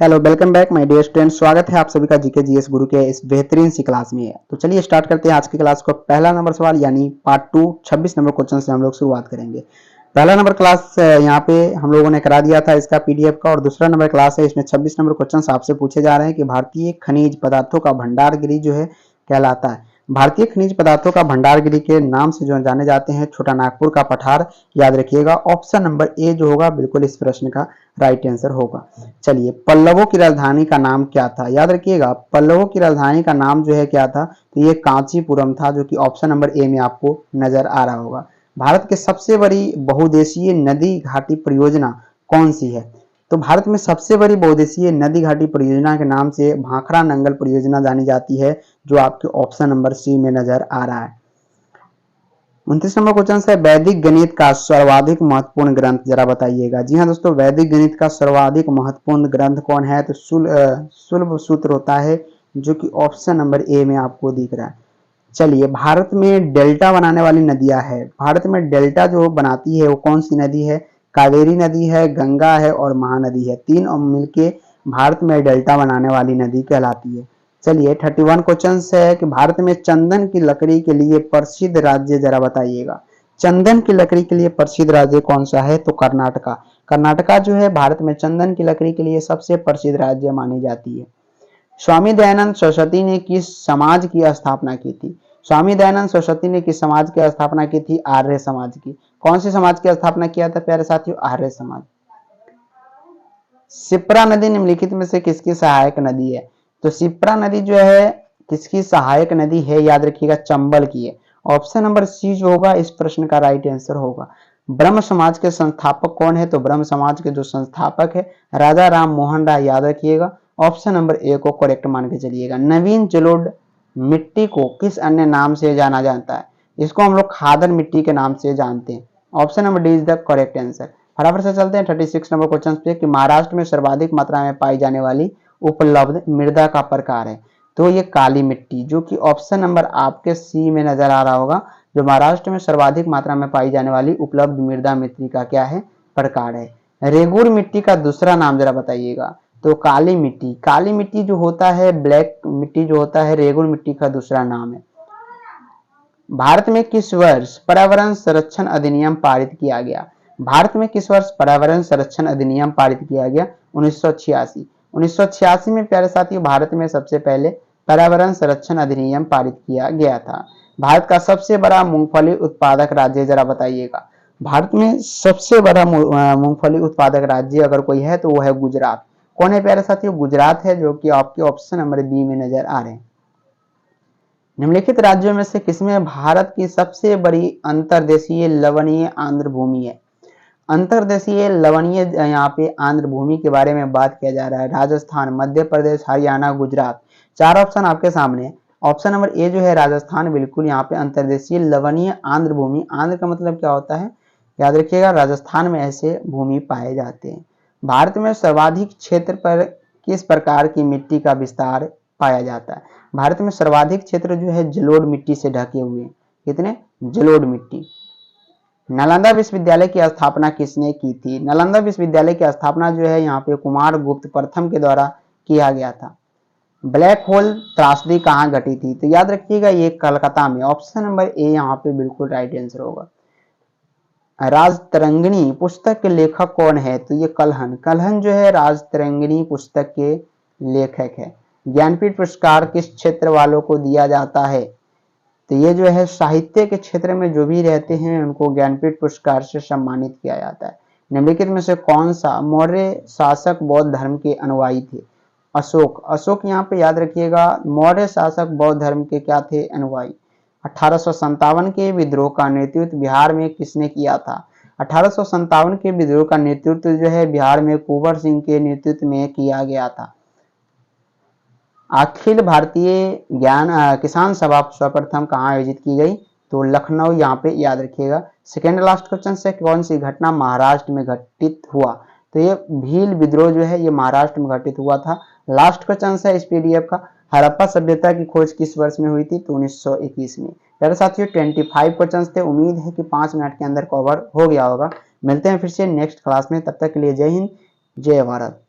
Hello, welcome back my dear student. स्वागत है आप सभी का जीके जीएस गुरु के इस बेहतरीन सी क्लास में। तो चलिए स्टार्ट करते हैं आज की क्लास को। पहला नंबर सवाल यानी पार्ट 2 26 नंबर क्वेश्चन से हम लोग शुरुआत करेंगे। पहला नंबर क्लास यहाँ पे हम लोगों ने करा दिया था इसका पीडीएफ का, और दूसरा नंबर क्लास है, इसमें 26 नंबर क्वेश्चन आपसे पूछे जा रहे हैं कि भारतीय खनिज पदार्थों का भंडारगिरी जो है कहलाता है। भारतीय खनिज पदार्थों का भंडारगिरी के नाम से जो जाने जाते हैं छोटा नागपुर का पठार। याद रखिएगा, ऑप्शन नंबर ए जो होगा बिल्कुल इस प्रश्न का राइट आंसर होगा। चलिए, पल्लवों की राजधानी का नाम क्या था? याद रखिएगा, पल्लवों की राजधानी का नाम जो है क्या था, तो ये कांचीपुरम था, जो कि ऑप्शन नंबर ए में आपको नजर आ रहा होगा। भारत की सबसे बड़ी बहुउद्देशीय नदी घाटी परियोजना कौन सी है? तो भारत में सबसे बड़ी बहुउद्देशीय नदी घाटी परियोजना के नाम से भाखड़ा नंगल परियोजना जानी जाती है, जो आपके ऑप्शन नंबर सी में नजर आ रहा है। 29 नंबर क्वेश्चन है, वैदिक गणित का सर्वाधिक महत्वपूर्ण ग्रंथ जरा बताइएगा। जी हाँ दोस्तों, वैदिक गणित का सर्वाधिक महत्वपूर्ण ग्रंथ कौन है? तो सुलभ सूत्र होता है, जो कि ऑप्शन नंबर ए में आपको दिख रहा है। चलिए, भारत में डेल्टा बनाने वाली नदियां है। भारत में डेल्टा जो बनाती है वो कौन सी नदी है? कावेरी नदी है, गंगा है और महानदी है। तीन मिलके भारत में डेल्टा बनाने वाली नदी कहलाती है। चलिए, 31 क्वेश्चन है कि भारत में चंदन की लकड़ी के लिए प्रसिद्ध राज्य जरा बताइएगा। चंदन की लकड़ी के लिए प्रसिद्ध राज्य कौन सा है? तो कर्नाटका। कर्नाटका जो है भारत में चंदन की लकड़ी के लिए सबसे प्रसिद्ध राज्य मानी जाती है। स्वामी दयानंद सरस्वती ने किस समाज की स्थापना की थी? स्वामी दयानंद सरस्वती ने किस समाज की स्थापना की थी? आर्य समाज की। कौन सी समाज की स्थापना किया था प्यारे साथियों? आर्य समाज। शिप्रा नदी निम्नलिखित में से किसकी सहायक नदी है? तो शिप्रा नदी जो है किसकी सहायक नदी है? याद रखिएगा, चंबल की है। ऑप्शन नंबर सी जो होगा इस प्रश्न का राइट आंसर होगा। ब्रह्म समाज के संस्थापक कौन है? तो ब्रह्म समाज के जो संस्थापक है राजा राम मोहन राय। याद रखिएगा, ऑप्शन नंबर ए को करेक्ट मान के चलिएगा। नवीन जलोढ़ मिट्टी को किस अन्य नाम से जाना जाता है? इसको हम लोग खादर मिट्टी के नाम से जानते हैं। Option number D is the correct answer. फटाफट से चलते हैं 36 नंबर क्वेश्चन पे कि महाराष्ट्र में सर्वाधिक मात्रा में पाई जाने वाली उपलब्ध मृदा का प्रकार है। तो ये काली मिट्टी, जो कि ऑप्शन नंबर आपके सी में नजर आ रहा होगा, जो महाराष्ट्र में सर्वाधिक मात्रा में पाई जाने वाली उपलब्ध मृदा मिट्टी का क्या है? प्रकार है। रेगुर मिट्टी का दूसरा नाम जरा बताइएगा। तो काली मिट्टी, काली मिट्टी जो होता है, ब्लैक मिट्टी जो होता है, रेगुर मिट्टी का दूसरा नाम है। भारत में किस वर्ष पर्यावरण संरक्षण अधिनियम पारित किया गया? भारत में किस वर्ष पर्यावरण संरक्षण अधिनियम पारित किया गया? 1986। 1986 में प्यारे साथियों भारत में सबसे पहले पर्यावरण संरक्षण अधिनियम पारित किया गया था। भारत का सबसे बड़ा मूंगफली उत्पादक राज्य जरा बताइएगा। भारत में सबसे बड़ा मूंगफली उत्पादक राज्य अगर कोई है तो वो है गुजरात। कौन है प्यारे साथियों? गुजरात है, जो कि आपके ऑप्शन नंबर बी में नजर आ रहे हैं। निम्नलिखित राज्यों में से किसमें भारत की सबसे बड़ी अंतर्देशीय लवणीय आर्द्र भूमि है? अंतर्देशीय लवणीय यहाँ पे आर्द्र भूमि के बारे में बात किया जा रहा है। राजस्थान, मध्य प्रदेश, हरियाणा, गुजरात। चार ऑप्शन आपके सामने है। ऑप्शन नंबर ए जो है राजस्थान, बिल्कुल यहाँ पे अंतर्देशीय लवणीय आर्द्र भूमि। आंध्र का मतलब क्या होता है? याद रखिएगा, राजस्थान में ऐसे भूमि पाए जाते हैं। भारत में सर्वाधिक क्षेत्र पर किस प्रकार की मिट्टी का विस्तार पाया जाता है? भारत में सर्वाधिक क्षेत्र जो है जलोढ़ मिट्टी से ढके हुए हैं। कितने? जलोढ़ मिट्टी। नालंदा विश्वविद्यालय की स्थापना किसने की थी? नालंदा विश्वविद्यालय की स्थापना जो है यहाँ पे कुमार गुप्त प्रथम के द्वारा किया गया था। ब्लैक होल त्रासदी कहाँ घटी थी? तो याद रखिएगा, ये कलकत्ता में। ऑप्शन नंबर ए यहाँ पे बिल्कुल राइट आंसर होगा। राजतरंगिणी पुस्तक के लेखक कौन है? तो ये कलहन। कलहन जो है राजतरंगिणी पुस्तक के लेखक है। ज्ञानपीठ पुरस्कार किस क्षेत्र वालों को दिया जाता है? तो ये जो है साहित्य के क्षेत्र में जो भी रहते हैं उनको ज्ञानपीठ पुरस्कार से सम्मानित किया जाता है। निम्नलिखित में से कौन सा मौर्य शासक बौद्ध धर्म के अनुयायी थे? अशोक। अशोक यहाँ पे याद रखिएगा, मौर्य शासक बौद्ध धर्म के क्या थे? अनुयायी। 1857 के विद्रोह का नेतृत्व बिहार में किसने किया था? 1857 के विद्रोह का नेतृत्व जो है बिहार में कुंवर सिंह के नेतृत्व में किया गया था। अखिल भारतीय किसान सभा सर्वप्रथम कहाँ आयोजित की गई? तो लखनऊ। यहाँ पे याद रखिएगा। सेकेंड लास्ट क्वेश्चन से कौन सी घटना महाराष्ट्र में घटित हुआ? तो ये भील विद्रोह जो है ये महाराष्ट्र में घटित हुआ था। लास्ट क्वेश्चन है इस पीडीएफ का, हड़प्पा सभ्यता की खोज किस वर्ष में हुई थी? तो 1921 में। प्यारे साथियों 25 क्वेश्चन थे। उम्मीद है कि 5 मिनट के अंदर कवर हो गया होगा। मिलते हैं फिर से नेक्स्ट क्लास में, तब तक के लिए जय हिंद, जय भारत।